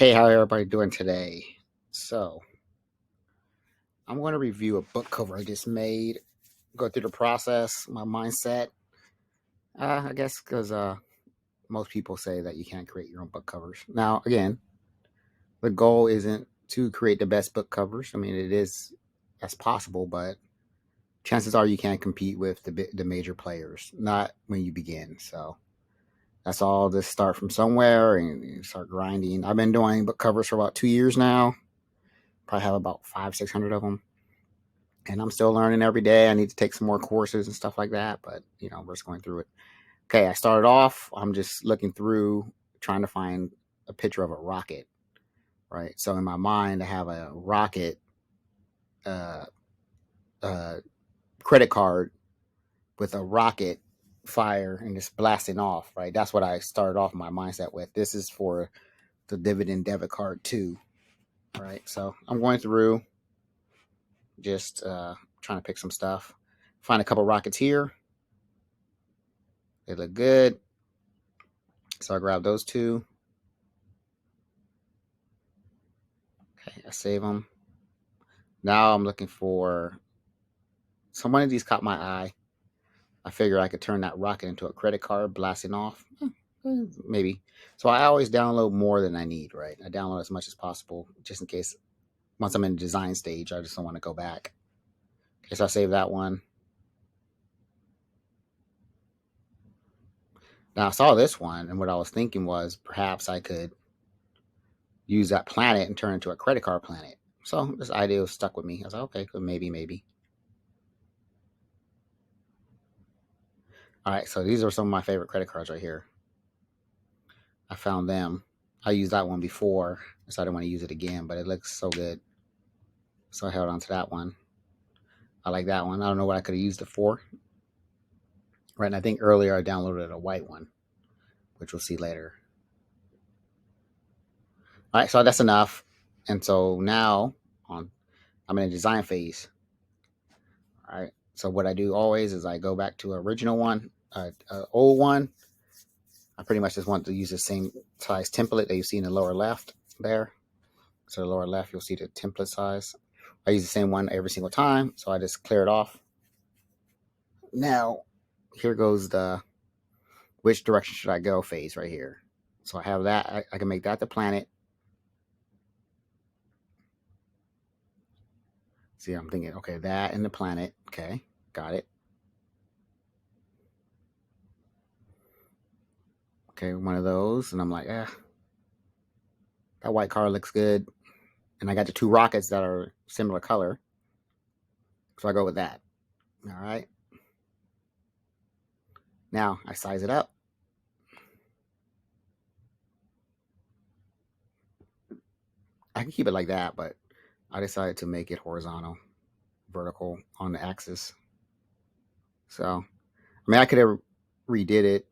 Hey, how everybody doing today? So, I'm going to review a book cover I just made, go through the process, my mindset. I guess because most people say that you can't create your own book covers. Now, again, the goal isn't to create the best book covers. I mean, it is that's possible, but chances are you can't compete with the major players, not when you begin. So, that's all. Just start from somewhere and you start grinding. I've been doing book covers for about 2 years now. Probably have about 500, 600 of them, and I'm still learning every day. I need to take some more courses and stuff like that, but we're just going through it. Okay, I started off. I'm just looking through, trying to find a picture of a rocket, right? So in my mind, I have a rocket uh, uh, credit card with a rocket fire and just blasting off, right? That's what I started off my mindset with. This is for the dividend debit card too, right? So I'm going through, just trying to pick some stuff. Find a couple rockets here. They look good. So I grab those two. Okay, I save them. Now I'm looking for, so one of these caught my eye. I figure I could turn that rocket into a credit card blasting off. Maybe. So I always download more than I need, right? I download as much as possible just in case once I'm in the design stage, I just don't want to go back. Okay, so I save that one. Now I saw this one, and what I was thinking was perhaps I could use that planet and turn it into a credit card planet. So this idea was stuck with me. I was like, okay, maybe. All right, so these are some of my favorite credit cards right here. I found them. I used that one before, so I didn't want to use it again, but it looks so good. So I held on to that one. I like that one. I don't know what I could have used it for. Right, and I think earlier I downloaded a white one, which we'll see later. All right, so that's enough. And so now I'm in a design phase. All right, so what I do always is I go back to an original one, old one. I pretty much just want to use the same size template that you see in the lower left there. So the lower left, you'll see the template size. I use the same one every single time, so I just clear it off. Now, here goes the which direction should I go phase right here. So I have that. I can make that the planet. See, I'm thinking, okay, that and the planet. Okay, got it. Okay, one of those, and I'm like, that white car looks good. And I got the two rockets that are similar color, so I go with that. All right. Now I size it up. I can keep it like that, but I decided to make it horizontal, vertical on the axis. So, I mean, I could have redid it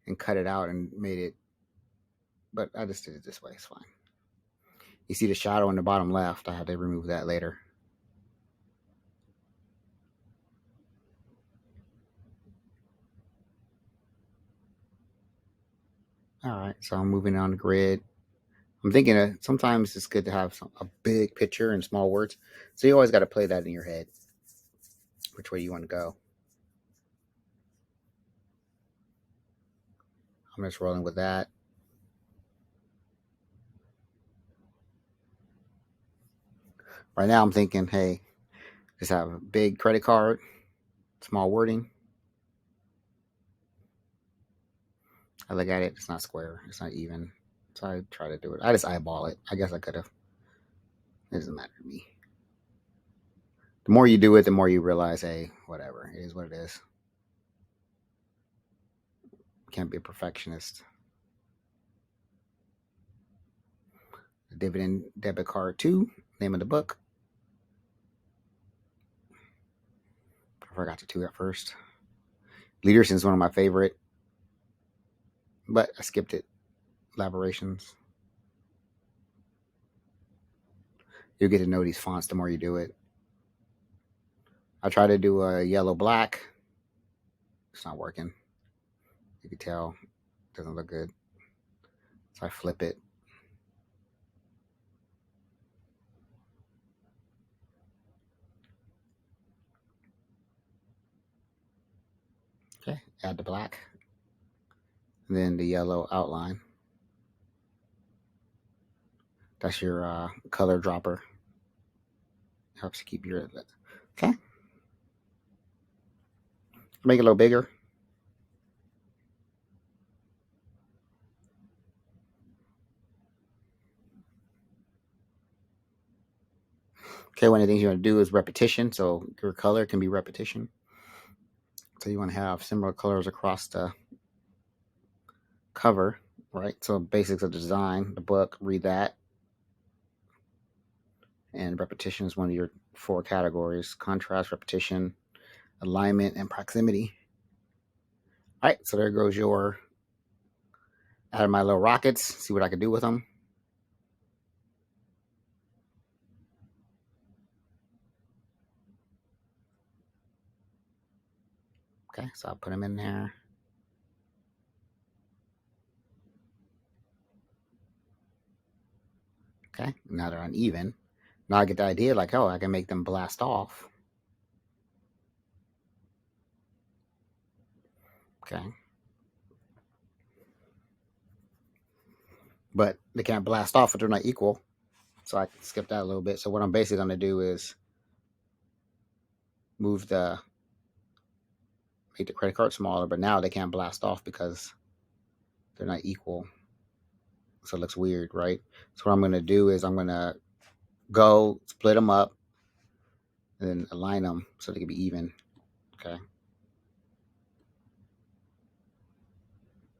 and cut it out and made it, but I just did it this way. It's fine. You see the shadow in the bottom left. I had to remove that later. All right, so I'm moving on the grid. I'm thinking sometimes it's good to have a big picture and small words. So you always got to play that in your head, which way you want to go. I'm just rolling with that. Right now, I'm thinking, hey, just have a big credit card, small wording. I look at it, it's not square, it's not even. So I try to do it. I just eyeball it. I guess I could have. It doesn't matter to me. The more you do it, the more you realize, hey, whatever. It is what it is. Can't be a perfectionist. The dividend debit card 2, name of the book. I forgot the 2 at first. Leaderson is one of my favorite, but I skipped it. Elaborations. You'll get to know these fonts the more you do it. I try to do a yellow black. It's not working. You can tell it doesn't look good. So I flip it. Okay, add the black. And then the yellow outline. That's your color dropper. Helps keep your... Okay. Make it a little bigger. Okay, one of the things you want to do is repetition. So your color can be repetition. So you want to have similar colors across the cover, right? So basics of design, the book, read that. And repetition is one of your 4 categories: contrast, repetition, alignment, and proximity. All right, so there goes your... Out of my little rockets, see what I can do with them. Okay, so I'll put them in there. Okay, now they're uneven. Now I get the idea, like, oh, I can make them blast off. Okay. But they can't blast off if they're not equal. So I can skip that a little bit. So what I'm basically going to do is make the credit card smaller, but now they can't blast off because they're not equal. So it looks weird, right? So what I'm going to do is I'm going to go split them up and then align them so they can be even. Okay.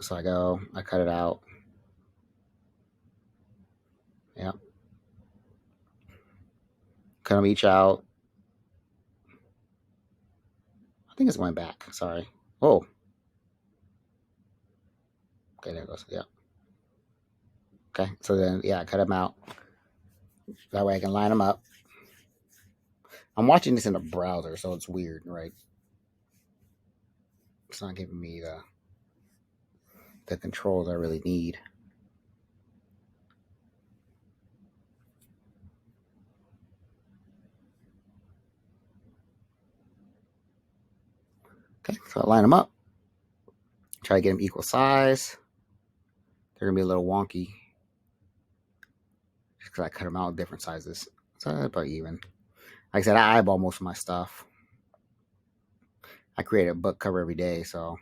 So I cut it out. Yeah. Cut them each out. I think it's going back. Sorry. Oh. Okay, there it goes. Yeah. Okay. So then, yeah, I cut them out. That way I can line them up. I'm watching this in a browser, so it's weird, right? It's not giving me the controls I really need. Okay, so I line them up. Try to get them equal size. They're gonna be a little wonky just because I cut them out in different sizes. So that's about even. Like I said, I eyeball most of my stuff. I create a book cover every day, so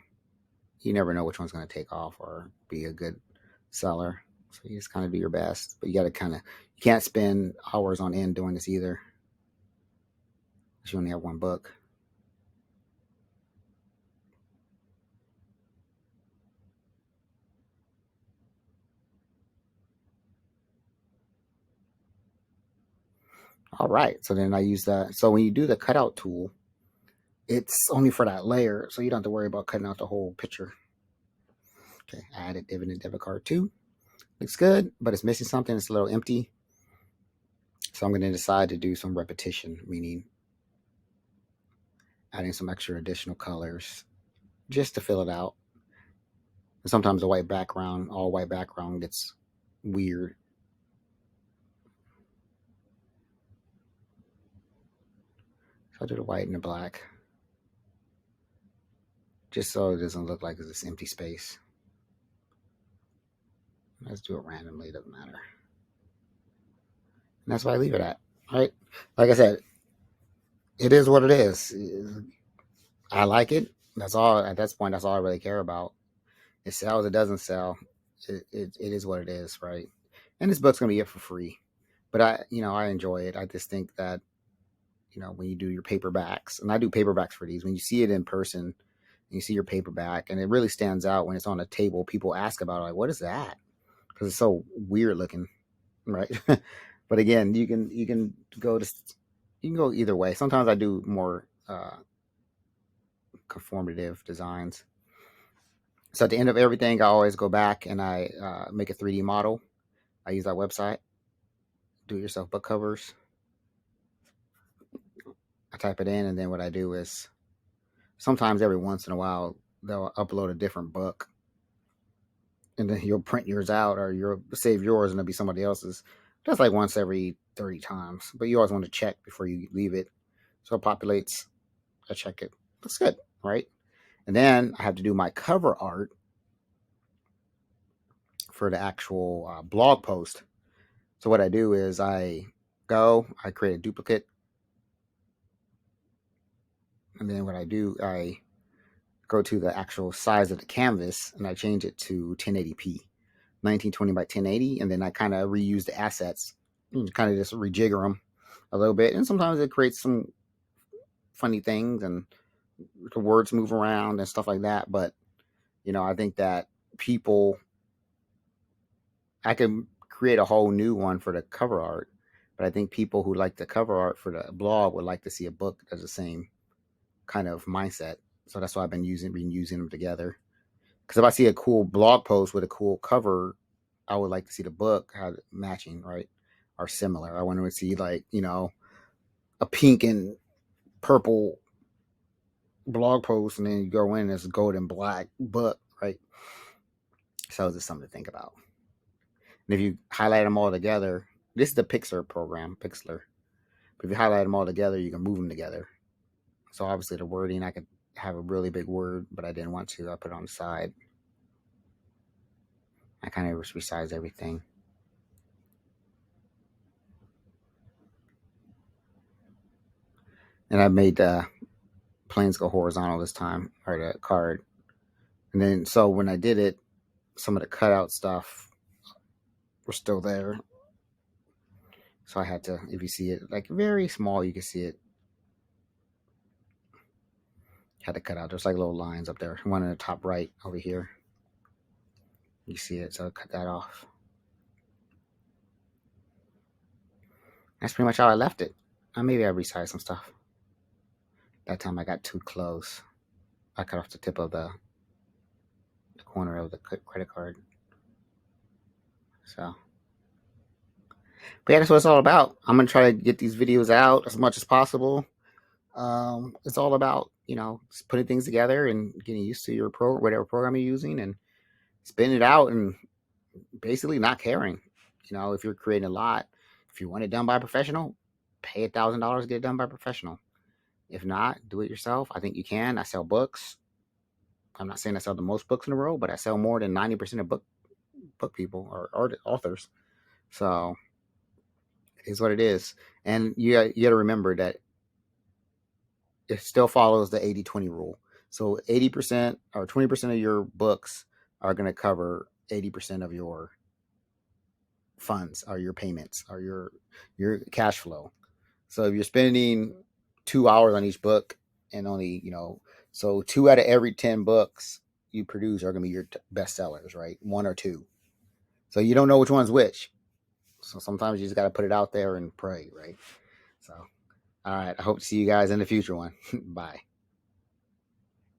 you never know which one's gonna take off or be a good seller. So you just kind of do your best, but you can't spend hours on end doing this either. Because you only have one book. All right, so then I use that. So when you do the cutout tool, it's only for that layer, so you don't have to worry about cutting out the whole picture. Okay, added dividend debit card 2. Looks good, but it's missing something. It's a little empty. So I'm going to decide to do some repetition, meaning adding some extra additional colors just to fill it out. And sometimes the all white background gets weird. So I'll do the white and the black, just so it doesn't look like it's this empty space. Let's do it randomly, it doesn't matter. And that's why I leave it at. All right. Like I said, it is what it is. I like it. That's all. At this point, that's all I really care about. It sells, it doesn't sell. It is what it is, right? And this book's gonna be here for free. But I enjoy it. I just think that, when you do your paperbacks, and I do paperbacks for these, when you see it in person, and you see your paperback, and it really stands out when it's on a table. People ask about it, like, what is that? Because it's so weird looking, right? But again, you can go either way. Sometimes I do more conformative designs. So at the end of everything, I always go back and I make a 3D model. I use that website, do it yourself book covers. I type it in, and then what I do is sometimes every once in a while they'll upload a different book, and then you'll print yours out, or you'll save yours and it'll be somebody else's. That's like once every 30 times, but you always want to check before you leave it. So it populates. I check it. Looks good, right? And then I have to do my cover art for the actual blog post. So what I do is I create a duplicate, and then what I do, I go to the actual size of the canvas and I change it to 1080p, 1920 by 1080, and then I kind of reuse the assets, and kind of just rejigger them a little bit, and sometimes it creates some funny things and the words move around and stuff like that. But I think that people, I can create a whole new one for the cover art, but I think people who like the cover art for the blog would like to see a book that has the same kind of mindset. So that's why I've been using them together. Because if I see a cool blog post with a cool cover, I would like to see the book how matching, right, or similar. I want to see like a pink and purple blog post, and then you go in as a gold and black book, right? So it's just something to think about. And if you highlight them all together, this is the Pixlr. But if you highlight them all together, you can move them together. So obviously the wording, I could have a really big word, but I didn't want to. I put it on the side. I kind of resized everything. And I made the planes go horizontal this time, or the card. And then, so when I did it, some of the cutout stuff were still there. So I had to, if you see it, like very small, you can see it. Had to cut out. There's like little lines up there. One in the top right over here. You see it, so I cut that off. That's pretty much how I left it. Maybe I resized some stuff. That time I got too close. I cut off the tip of the corner of the credit card. So, but yeah, that's what it's all about. I'm gonna try to get these videos out as much as possible. It's all about just putting things together and getting used to your whatever program you're using, and spitting it out, and basically not caring. If you're creating a lot, if you want it done by a professional, pay $1,000 to get it done by a professional. If not, do it yourself. I think you can. I sell books. I'm not saying I sell the most books in the world, but I sell more than 90% of book people or authors. So it is what it is. And you got to remember that it still follows the 80-20 rule. So 80% or 20% of your books are going to cover 80% of your funds, or your payments, or your cash flow. So if you're spending 2 hours on each book, and only so 2 out of every 10 books you produce are going to be your best sellers, right? 1 or 2. So you don't know which one's which. So sometimes you just got to put it out there and pray, right? So all right, I hope to see you guys in the future one. Bye.